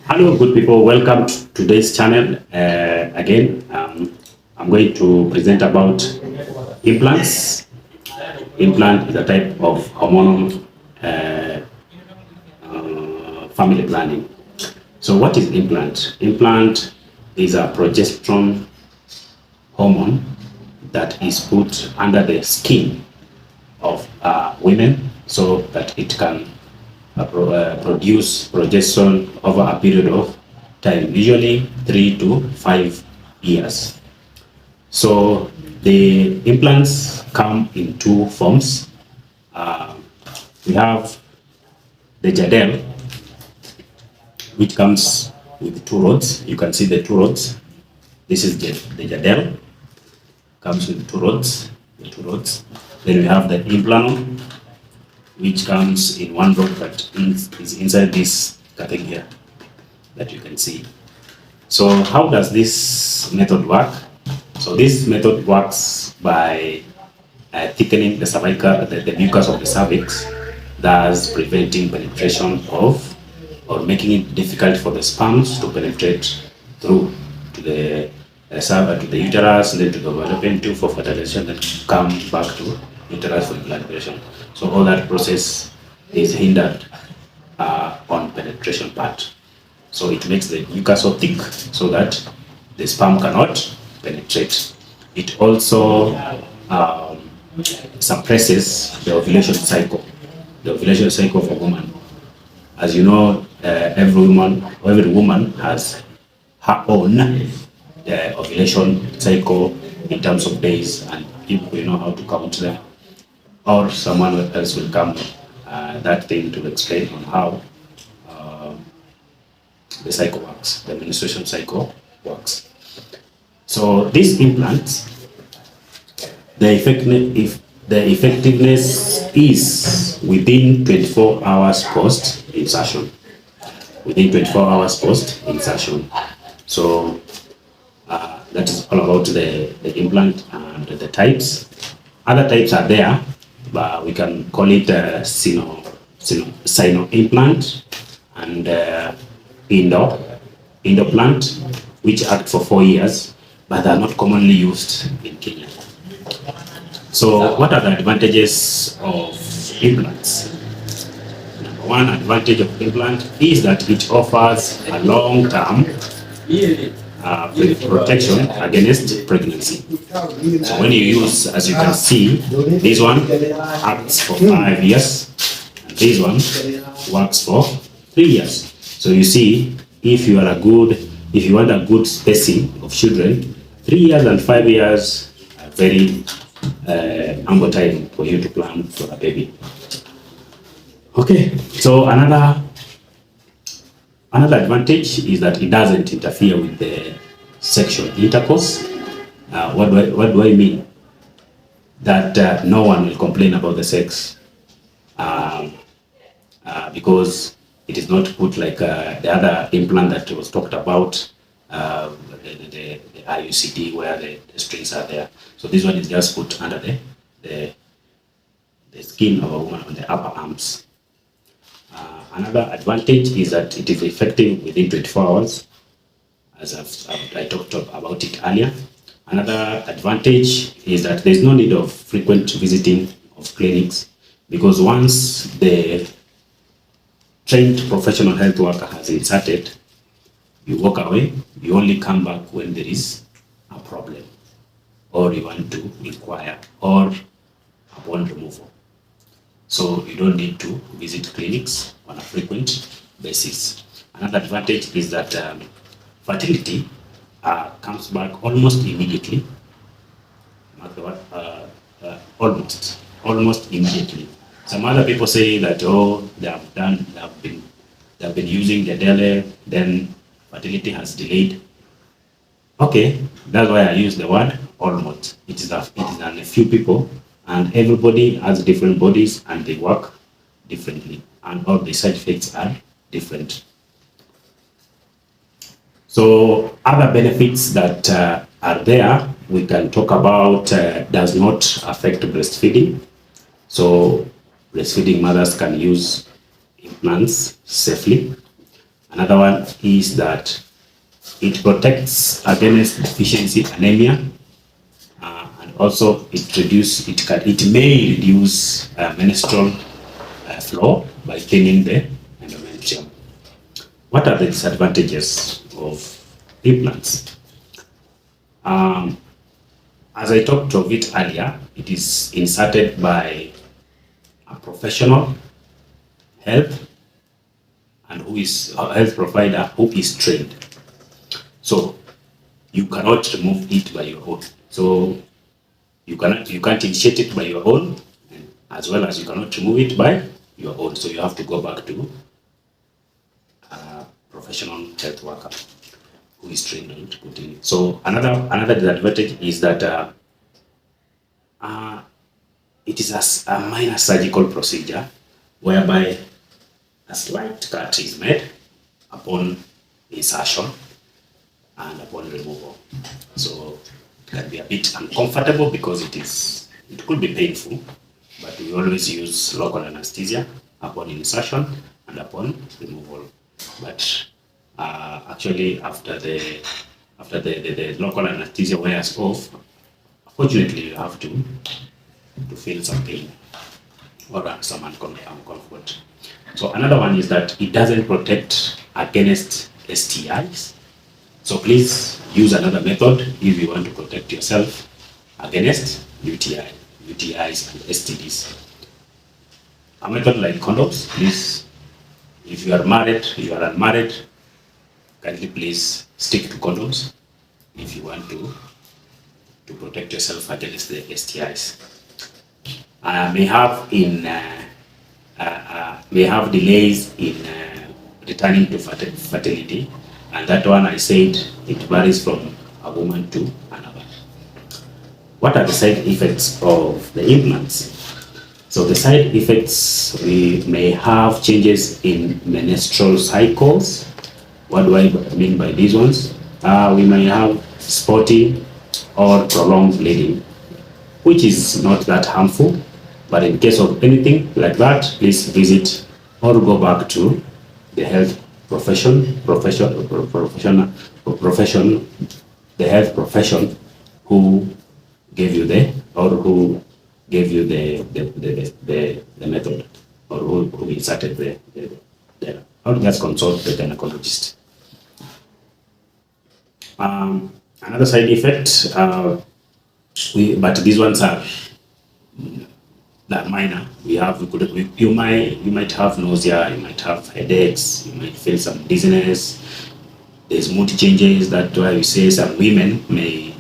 Hello, good people. Welcome to today's channel. Again, I'm going to present about implants. Implant is a type of hormonal family planning. So, what is implant? Implant is a progesterone hormone that is put under the skin of women so that it can produce progesterone over a period of time, usually 3 to 5 years. So the implants come in two forms. Uh, we have the Jadel, which comes with two rods. You can see the two rods. This is the Jadel, comes with two rods. The two rods. Then we have the Implanon, which comes in one rod that is inside this cutting here that you can see. So how does this method work? So this method works by thickening the cervical, the mucus of the cervix, thus preventing penetration of or making it difficult for the sperms to penetrate through to the to the uterus, then to the fallopian tube for fertilization, then come back to uterus for implantation. So all that process is hindered on penetration part. So it makes the mucus so thick so that the sperm cannot penetrate. It also suppresses the ovulation cycle for woman. As you know, every woman has her own ovulation cycle in terms of days, and if we know how to count them, or someone else will come that thing to explain on how the cycle works, the menstruation cycle works. So these implants, the effectiveness is within 24 hours post insertion. Within 24 hours post insertion. So that is all about the implant and the types. Other types are there, but we can call it sino implant and Indoplant, which act for 4 years, but are not commonly used in Kenya. So what are the advantages of implants? Number one advantage of implant is that it offers a long-term protection against pregnancy. So when you use, as you can see, this one acts for 5 years, and this one works for 3 years. So you see, if you want a good spacing of children, 3 years and 5 years are very ample time for you to plan for a baby. Okay, so another advantage is that it doesn't interfere with the sexual intercourse. What do I mean? That no one will complain about the sex because it is not put like the other implant that was talked about, the IUCD, where the strings are there. So this one is just put under the skin of a woman on the upper arms. Another advantage is that it is effective within 24 hours, as I talked about it earlier. Another advantage is that there is no need of frequent visiting of clinics, because once the trained professional health worker has inserted, you walk away, you only come back when there is a problem, or you want to inquire, or upon removal. So you don't need to visit clinics on a frequent basis. Another advantage is that fertility comes back almost immediately. Almost immediately. Some other people say that they have been using the DELE, then fertility has delayed. Okay, that's why I use the word almost. It is on a few people, and everybody has different bodies and they work differently, and all the side effects are different. So other benefits that are there, we can talk about, does not affect breastfeeding. So breastfeeding mothers can use implants safely. Another one is that it protects against deficiency anemia, and also it may reduce menstrual flow by thinning the endometrium. What are the disadvantages of implants? As I talked of it earlier, it is inserted by a professional health and who is a health provider who is trained. So you cannot remove it by your own. So you can't initiate it by your own, as well as you cannot remove it by your own. So you have to go back to a professional health worker who is trained on putting it. So another disadvantage is that it is a minor surgical procedure whereby a slight cut is made upon insertion and upon removal. So it can be a bit uncomfortable because it could be painful, but we always use local anesthesia upon insertion and upon removal. But actually, after the local anesthesia wears off, unfortunately, you have to feel some pain or some uncomfort. So another one is that it doesn't protect against STIs. So please use another method if you want to protect yourself against UTIs and STDs. A method like condoms, please, if you are married, you are unmarried, kindly please stick to condoms if you want to protect yourself against the STIs. May have delays in returning to fertility, and that one I said it varies from a woman to another. What are the side effects of the implants? So the side effects, we may have changes in menstrual cycles. What do I mean by these ones? We may have spotting or prolonged bleeding, which is not that harmful. But in case of anything like that, please visit or go back to the health the health profession who gave you the method, or who inserted or just consult the gynecologist. Another side effect, but these ones are that minor. You might have nausea, you might have headaches, you might feel some dizziness. There's mood changes. That's why we say some women may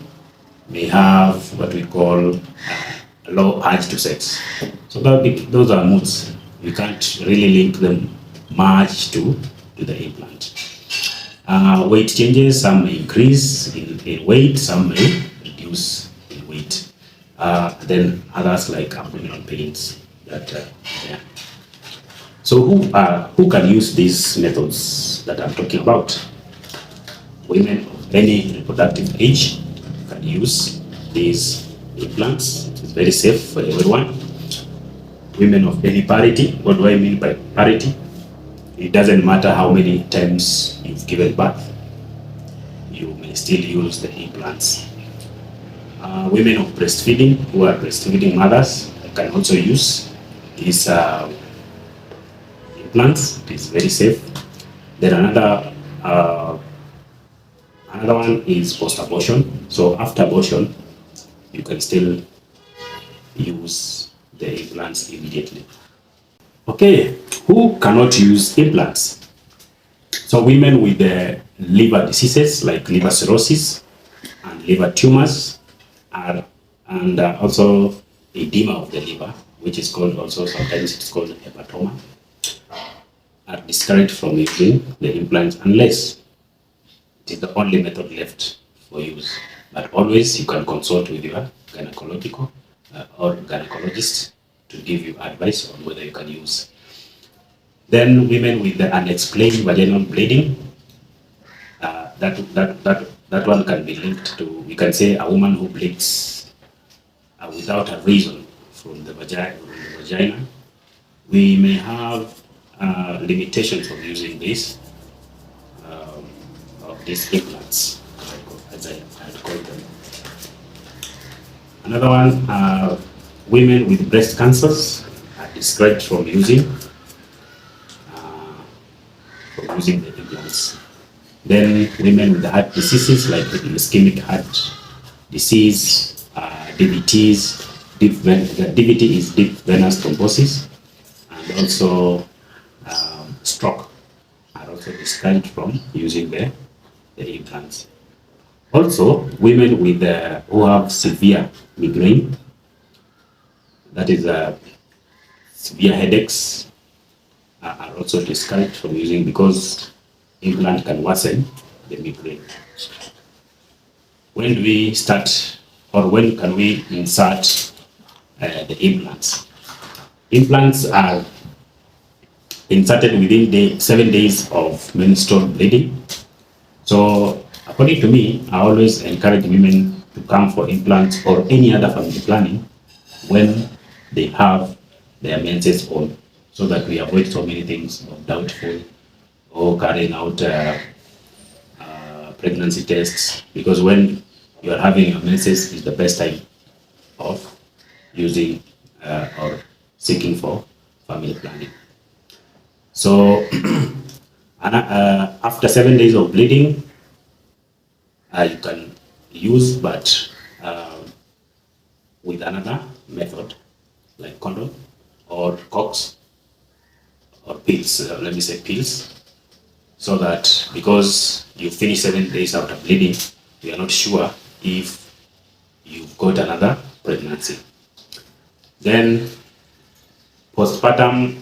have what we call a low urge to sex. So those are moods. You can't really link them much to the implant. Weight changes. Some may increase in weight, some may reduce in weight. Then others like abdominal pains. Yeah. So who can use these methods that I'm talking about? Women of any reproductive age can use these implants. It's very safe for everyone. Women of any parity. What do I mean by parity? It doesn't matter how many times you've given birth, you may still use the implants. Women of breastfeeding, who are breastfeeding mothers, can also use these implants. It is very safe. Then another one is post-abortion. So after abortion, you can still use the implants immediately. Okay, who cannot use implants? So women with the liver diseases like liver cirrhosis and liver tumors, and also edema of the liver, which is called also sometimes it's called hepatoma, are discouraged from using the implants unless it is the only method left for use. But always you can consult with your gynecologist to give you advice on whether you can use. Then women with the unexplained vaginal bleeding, that one can be linked to, we can say, a woman who bleeds without a reason from the vagina. We may have limitations of using this, of these implants, as I had called them. Another one, women with breast cancers are discouraged from using the implants. Then women with heart diseases like ischemic heart disease, DVTs, DVT is deep venous thrombosis, and also stroke are also discouraged from using the implants. Also, women with who have severe migraine, that is severe headaches, are also discouraged from using because implant can worsen the migraine. When do we start, or when can we insert the implants? Implants are inserted within 7 days of menstrual bleeding. So according to me, I always encourage women to come for implants or any other family planning when they have their menses on, so that we avoid so many things of doubtful or carrying out pregnancy tests, because when you are having your menses is the best time of using or seeking for family planning. So after 7 days of bleeding, you can use, but with another method like condom or COX or pills, let me say pills, so that because you finish 7 days after bleeding, you are not sure if you've got another pregnancy. Then postpartumly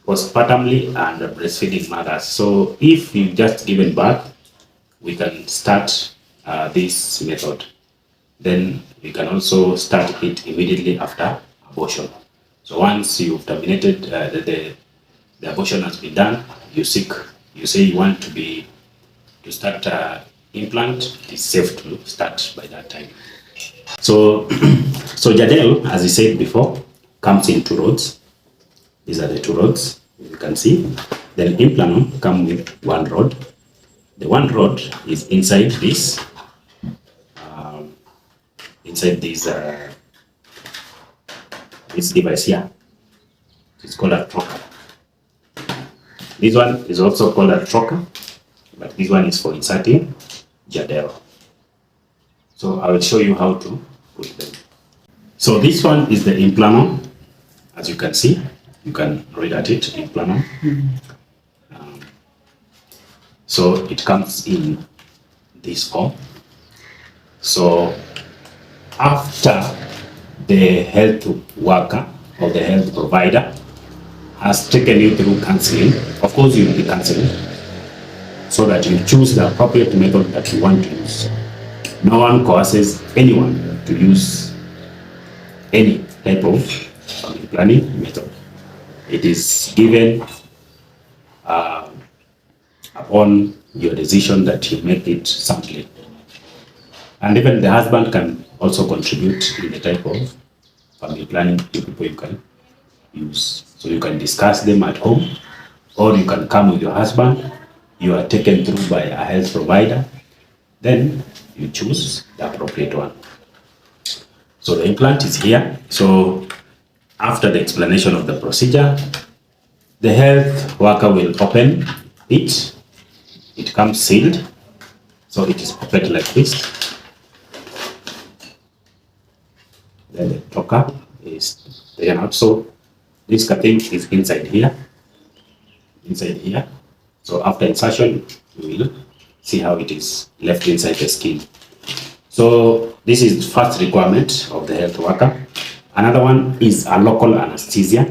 and breastfeeding mothers. So if you've just given birth, we can start this method. Then we can also start it immediately after abortion. So once you've terminated, the abortion has been done, you say you want to start implant, it's safe to start by that time. So, so Jadel, as I said before, comes in 2 rods. These are the 2 rods, you can see. Then implant come with 1 rod. The 1 rod is inside this, this device here. It's called a trocar. This one is also called a trocar, but this one is for inserting Jadel. So I will show you how to put them. So this one is the implant. As you can see, you can read at it, implant. So it comes in this form. So after the health worker or the health provider has taken you through counseling, of course you will be counseling, so that you choose the appropriate method that you want to use. No one coerces anyone to use any type of family planning method. It is given upon your decision that you make it soundly. And even the husband can also contribute in the type of family planning people you can use. So you can discuss them at home, or you can come with your husband. You are taken through by a health provider. Then you choose the appropriate one. So the implant is here. So after the explanation of the procedure, the health worker will open it. It comes sealed. So it is opened like this. Then the trocar is taken out. So this cutting is inside here. So after insertion, we will see how it is left inside the skin. So this is the first requirement of the health worker. Another one is a local anesthesia.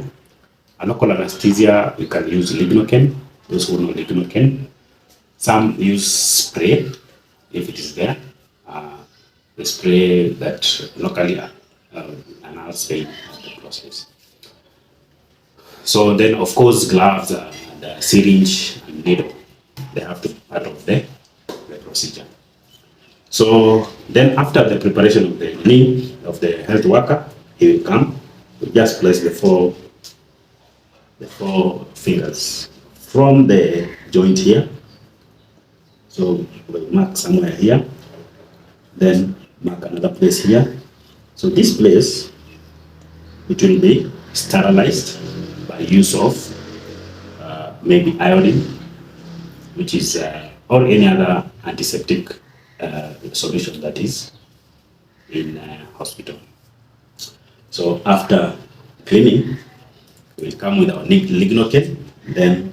A local anesthesia, you can use lignocaine. Those who know lignocaine. Some use spray, if it is there. The spray that locally announce pain of the process. So then, of course, gloves, the syringe, and needle, they have to be part of the procedure. So then, after the preparation of the knee of the health worker, he will come. We just place the four fingers from the joint here So we'll mark somewhere here, then mark another place here. So this place, it will be sterilized by use of maybe iodine, which is or any other antiseptic solution that is in hospital. So after cleaning, we'll come with our lignocaine, then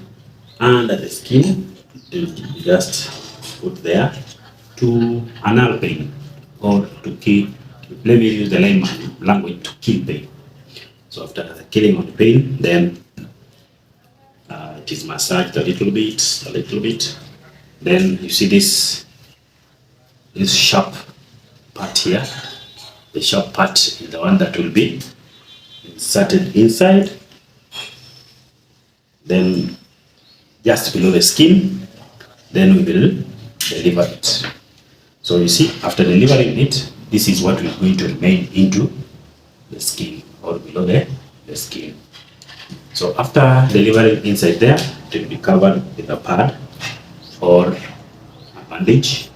under the skin, we'll just put there to anal pain or to kill. Let me use the layman language, to kill pain. So after the killing of the pain, then it is massaged a little bit. Then you see this sharp part here. The sharp part is the one that will be inserted inside. Then just below the skin, then we will deliver it. So you see, after delivering it, this is what is going to remain into the skin or below the skin. So after delivering inside there, it will be covered with a pad or a bandage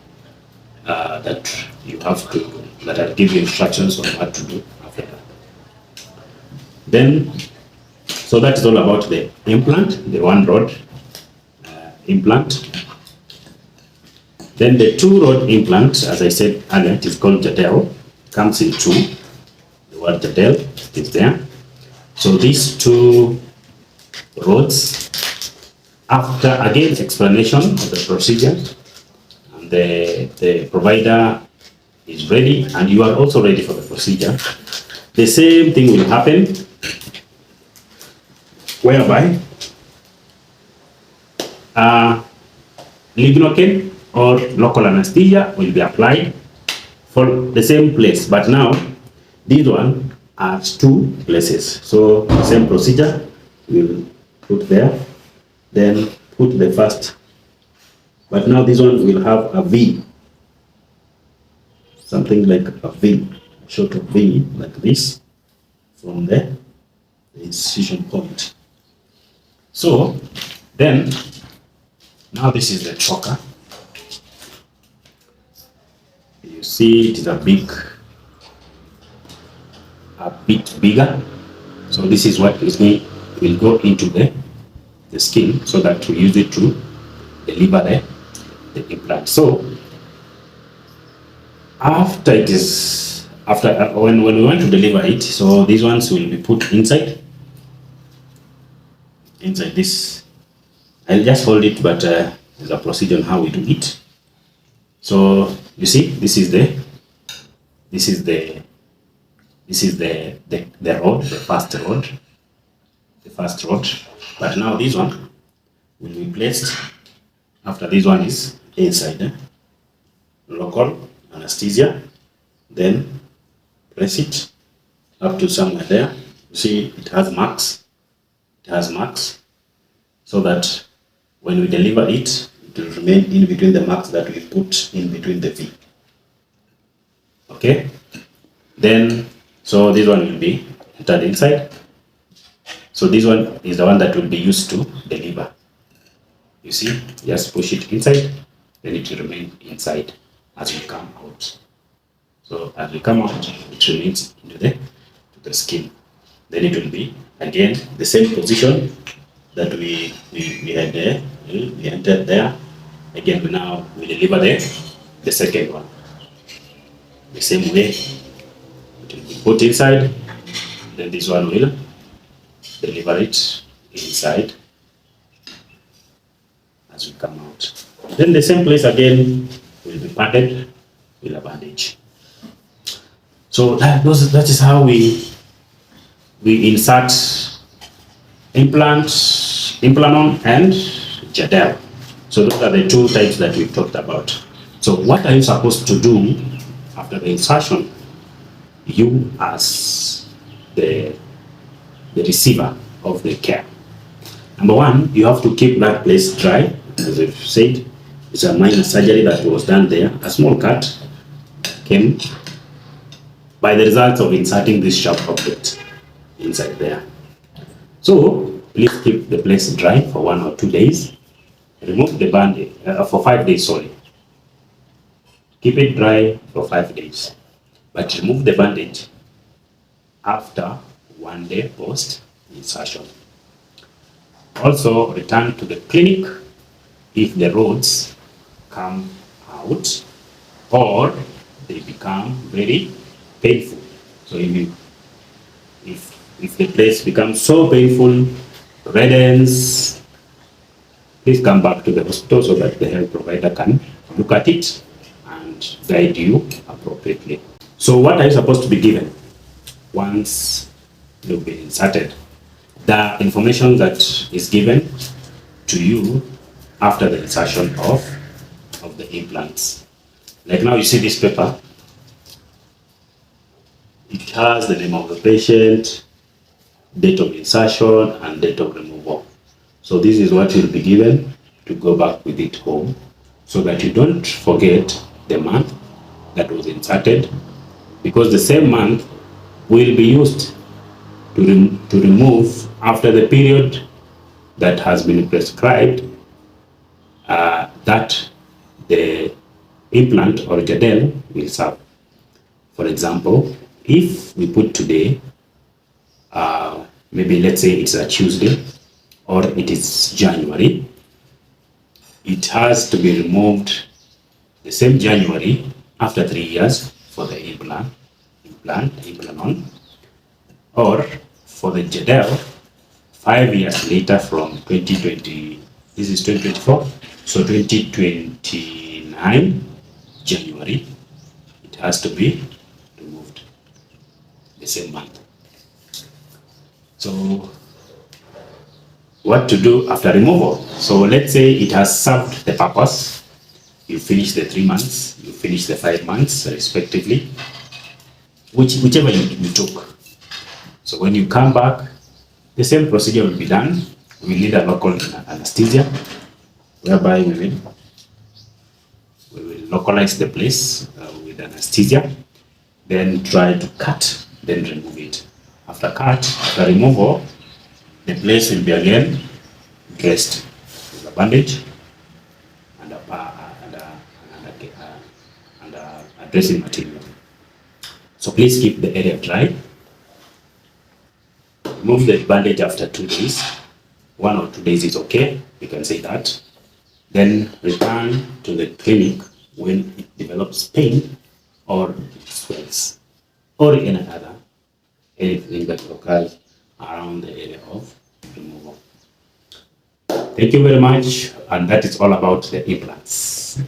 that you have to, that I'll give you instructions on what to do after that. Then, so that is all about the implant, the one rod implant. Then the two rod implant, as I said earlier, it is called Jadel, comes in two. The word Jadel is there. So these two rods, after again explanation of the procedure, and the provider is ready and you are also ready for the procedure, the same thing will happen, whereby lignocaine or local anesthesia will be applied for the same place, but now this one has two places. So the same procedure we'll put there, then put the first, but now this one will have a V, something like a V, short of V, like this, from the incision point. So then, now this is the trocar. You see it is a bit bigger. So this is what is going, will go into the skin, so that we use it to deliver the implant. So after it is, when we want to deliver it, so these ones will be put inside this. I'll just hold it, but there's a procedure on how we do it. So you see, this is the rod, the first rod. But now this one will be placed after this one is inside local anesthesia. Then place it up to somewhere there. You see, it has marks. So that when we deliver it, it will remain in between the marks that we put in between the V. Okay? Then, so this one will be entered inside. So this one is the one that will be used to deliver. You see, just push it inside, then it will remain inside as we come out. So as we come out, it remains into the skin. Then it will be again the same position that we had there. We entered there. Again, now we deliver the second one. The same way, it will be put inside. Then this one will deliver it inside as we come out. Then the same place again will be padded with a bandage. So that is how we insert implant and Jadel. So those are the two types that we've talked about. So what are you supposed to do after the insertion? You as the receiver of the care. Number one, you have to keep that place dry. As I've said, it's a minor surgery that was done there. A small cut came by the result of inserting this sharp object inside there. So please keep the place dry for 1 or 2 days. remove the bandage for 5 days, sorry. Keep it dry for 5 days, but remove the bandage after 1 day post insertion. Also, return to the clinic if the rods come out or they become very painful. So if the place becomes so painful, reddens, please come back to the hospital so that the health provider can look at it and guide you appropriately. So what are you supposed to be given once you've been inserted? The information that is given to you after the insertion of the implants. Like now you see this paper, it has the name of the patient, date of insertion, and date of removal. So this is what you'll be given to go back with it home so that you don't forget the month that was inserted, because the same month will be used to remove after the period that has been prescribed that the implant or jadel will serve. For example, if we put today, maybe let's say it's a Tuesday or it is January, it has to be removed the same January after 3 years for the implant on, or for the jadel 5 years later from 2020. This is 2024, so 2029 January, it has to be removed the same month. So what to do after removal? So let's say it has served the purpose. You finish the 3 months, you finish the 5 months respectively, whichever you took. So when you come back, the same procedure will be done. We need a local anesthesia, whereby we will localize the place with anesthesia, then try to cut, then remove it. After removal, the place will be again dressed with a bandage and a dressing material. So please keep the area dry. Remove the bandage after 2 days. 1 or 2 days is okay, you can say that. Then return to the clinic when it develops pain or it swells or anything that occurs around the area of removal. Thank you very much, and that is all about the implants.